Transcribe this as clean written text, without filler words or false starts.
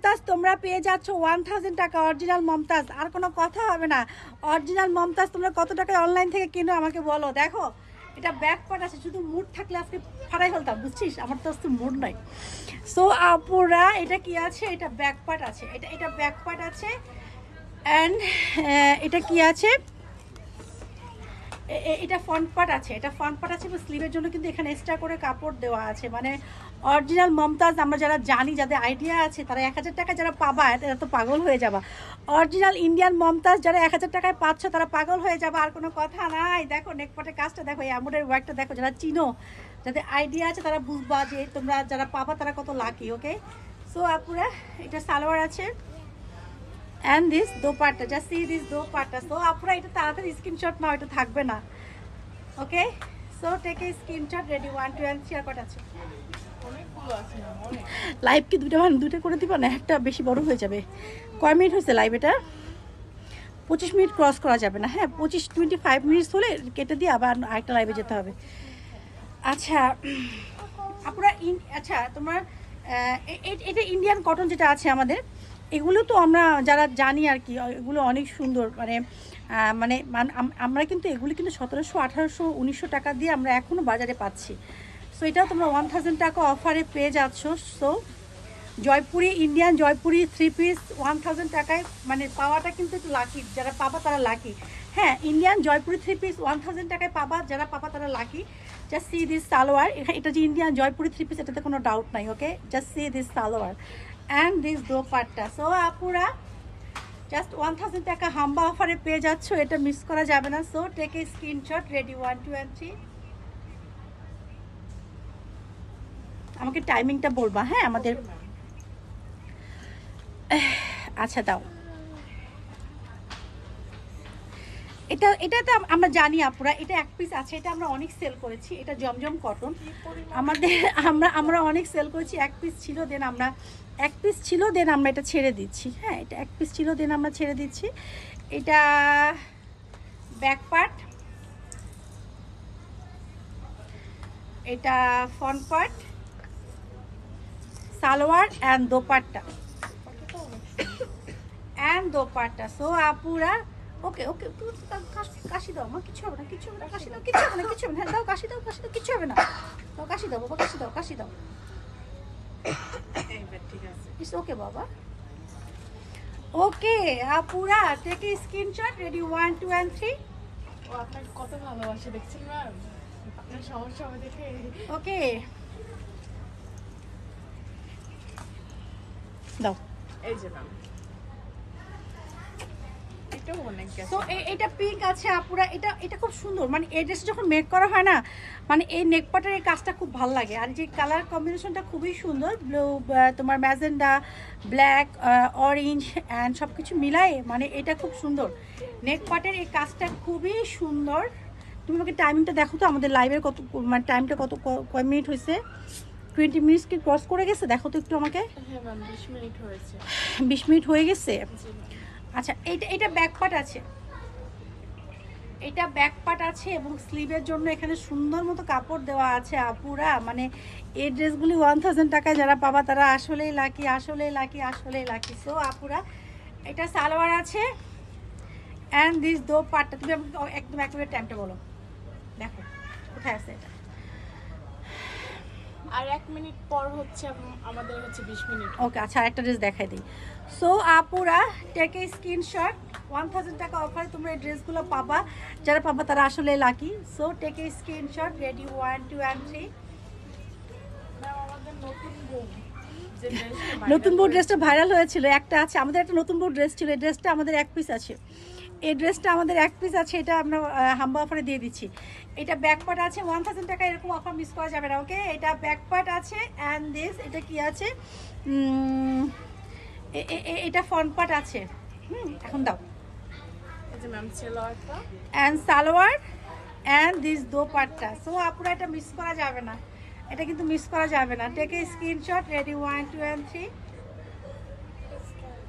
মমতাজ তোমরা পেয়ে যাচ্ছ 1000 টাকা অরিজিনাল মমতাজ, আর কোনো কথা হবে না। অরিজিনাল মমতাজ তোমরা কত টাকায় অনলাইন থেকে কিনো আমাকে বলো। দেখো এটা ব্যাক পার্ট আছে, শুধু মুড থাকলে আজকে ফাড়াই ফেলতাম, বুঝছিস, আমার তো আজকে মুড নাই। সো আপুরা এটা কি আছে, এটা ব্যাক পার্ট আছে, এটা ব্যাক পার্ট আছে। অ্যান্ড এটা কি আছে, এটা ফ্রন্ট পার্ট আছে, এটা ফ্রন্ট পার্ট আছে এবং স্লিভের জন্য কিন্তু এখানে এক্সট্রা করে কাপড় দেওয়া আছে। মানে অরিজিনাল মমতাজ আমরা যারা জানি, যাদের আইডিয়া আছে, তারা 1000 টাকা যারা পাবা এরা তো পাগল হয়ে যাবা। অরিজিনাল ইন্ডিয়ান মমতাজ যারা 1000 টাকায় পাচ্ছ তারা পাগল হয়ে যাবে, আর কোনো কথা নাই। দেখো নেকপাটের কাজটা দেখো, এই আমুরের ওয়ার্কটা দেখো, যারা চিনো, যাদের আইডিয়া আছে তারা বুঝবা যে তোমরা যারা পাবা তারা কত লাকি। ওকে, সো আপুরা এটা সালোয়ার আছে and this dopatta, just see this dopatta. So আপুরা এটা তাড়াতাড়ি স্ক্রিনশট নাও, এটা থাকবে না। Okay, so take a screenshot, ready 1 2 and share করা আছে। লাইভ কি দুটো করে দিবা না, একটা বেশি বড় হয়ে যাবে। কয় মিনিট হয়েছে লাইভ? এটা 25 মিনিট ক্রস করা যাবে না। হ্যাঁ 25 মিনিটস হলে কেটে দিয়ে আবার আরেকটা লাইভে যেতে হবে। আচ্ছা আপুরা আচ্ছা তোমার এটা ইন্ডিয়ান কটন যেটা আছে আমাদের, এগুলো তো আমরা যারা জানি আর কি, এগুলো অনেক সুন্দর। মানে আমরা কিন্তু এগুলো কিন্তু 1700 1800 1900 টাকা দিয়ে আমরা এখনও বাজারে পাচ্ছি। সো এটাও তোমরা 1000 টাকা অফারে পেয়ে যাচ্ছ। So Jaipuri Indian Jaipuri 3 piece 1000 টাকায় মানে পাওয়াটা কিন্তু একটু লাকি, যারা পাবা তারা লাকি। হ্যাঁ ইন্ডিয়ান জয়পুরি 3 পিস 1000 টাকায় পাবা, যারা পাবা তারা lucky. Just see this salwar, এটা যে ইন্ডিয়ান জয়পুরি 3 পিস এটাতে কোনো ডাউট নাই। Okay, just see this salwar and this dupatta. So আপুরা জাস্ট 1000 টাকা হাম্বা অফারে পেয়ে যাচ্ছ, এটা মিস করা যাবে না। So take a screenshot, ready 1 2 and 3। আমাকে টাইমিংটা বলবা। হ্যাঁ আমাদের আচ্ছা দাও, এটাতে আমরা জানি আপুরা, এটা এক পিস আছে, এটা আমরা অনেক সেল করেছি। এটা জমজম কটন আমাদের, আমরা অনেক সেল করেছি। এক পিস ছিল দেন আমরা এটা ছেড়ে দিচ্ছি। হ্যাঁ এটা এক পিস ছিল দেন আমরা ছেড়ে দিচ্ছি। এটা ব্যাক পার্ট, এটা front part, salwar and dupatta. So আপুরা ওকে ওকে, কাশি দাও, আমার কিছু হবে না, কিছু হবে না, কাশি দাও, কিছু হবে না, কিছু হবে না। হ্যাঁ দাও কাশি দাও, কিছু হবে না, দাও কাশি দাও বাবা, কাশি দাও। ঠিক আছে, ইটস ওকে বাবা। ওকে আপুরা take a screenshot, ready 1 2 and 3। ও আপনাকে কত ভালোবাসে দেখছেন ম্যাম, আপনার সমস্যা হবে দেখে। ওকে দাও, এই যে ম্যাম সো এটা পিঙ্ক আছে আপুরা, এটা খুব সুন্দর। মানে এই ড্রেস যখন মেক করা হয় না, মানে এই নেকপাটের এই কাজটা খুব ভালো লাগে। আর যে কালার কম্বিনেশনটা খুবই সুন্দর, ব্লু, তোমার ম্যাজেন্ডা, ব্ল্যাক, অরেঞ্জ অ্যান্ড সব কিছু মিলায়ে মানে এটা খুব সুন্দর। নেকপাটের এই কাজটা খুবই সুন্দর। তুমি আমাকে টাইমিংটা দেখো তো, আমাদের লাইভের কত মানে টাইমটা কয় মিনিট হয়েছে? 20 মিনিটস কি ক্রস করে গেছে? দেখো তো একটু আমাকে। হ্যাঁ ম্যাম 20 মিনিট হয়েছে। 20 মিনিট হয়ে গেছে। আচ্ছা এটা ব্যাক পার্ট আছে, এটা ব্যাক পার্ট আছে এবং স্লিভের জন্য এখানে সুন্দর মতো কাপড় দেওয়া আছে আপুরা। মানে এই ড্রেসগুলি 1000 টাকায় যারা পাবা তারা আসলেই লাকি, আসলেই লাকি, আসলেই লাকি। সো আপুরা এটা সালোয়ার আছে অ্যান্ড দিস দোপাট্টা। তুমি একদম একেবারে টাইমটা বলো, দেখো কোথায় আছে এটা। আর 1 মিনিট পর হচ্ছে আমাদের হচ্ছে 20 মিনিট। ওকে আচ্ছা আরেকটা ড্রেস দেখাই দিই। সো আপুরা টেক এ স্ক্রিনশট, 1000 টাকা অফারে তোমরা এই ড্রেসগুলো পাবা, যারা পাবা তারা আসলে lucky. So take a screenshot, ready 1 2 and 3। আমাদের নতুন বউ ড্রেসটা ভাইরাল হয়েছিল, একটা আছে আমাদের, একটা নতুন বউ ড্রেস ছিল, এই ড্রেসটা আমাদের এক পিস আছে। এই ড্রেসটা আমাদের এক পিস আছে, এটা আমরা হাম্বা অফারে দিয়ে দিচ্ছি। এটা ব্যাক পার্ট আছে 1000 টাকা, এরকম অফার মিস করা যাবে না। ওকে এটা ব্যাক পার্ট আছে অ্যান্ড দিস, এটা কি আছে, এটা ফ্রন্ট পার্ট আছে। এখন দাও, এই যে ম্যাম সালোয়ারটা and salwar and this dupatta. So আপুরা এটা মিস করা যাবে না, এটা কিন্তু মিস করা যাবে না। Take a screenshot, ready 1 2 and 3।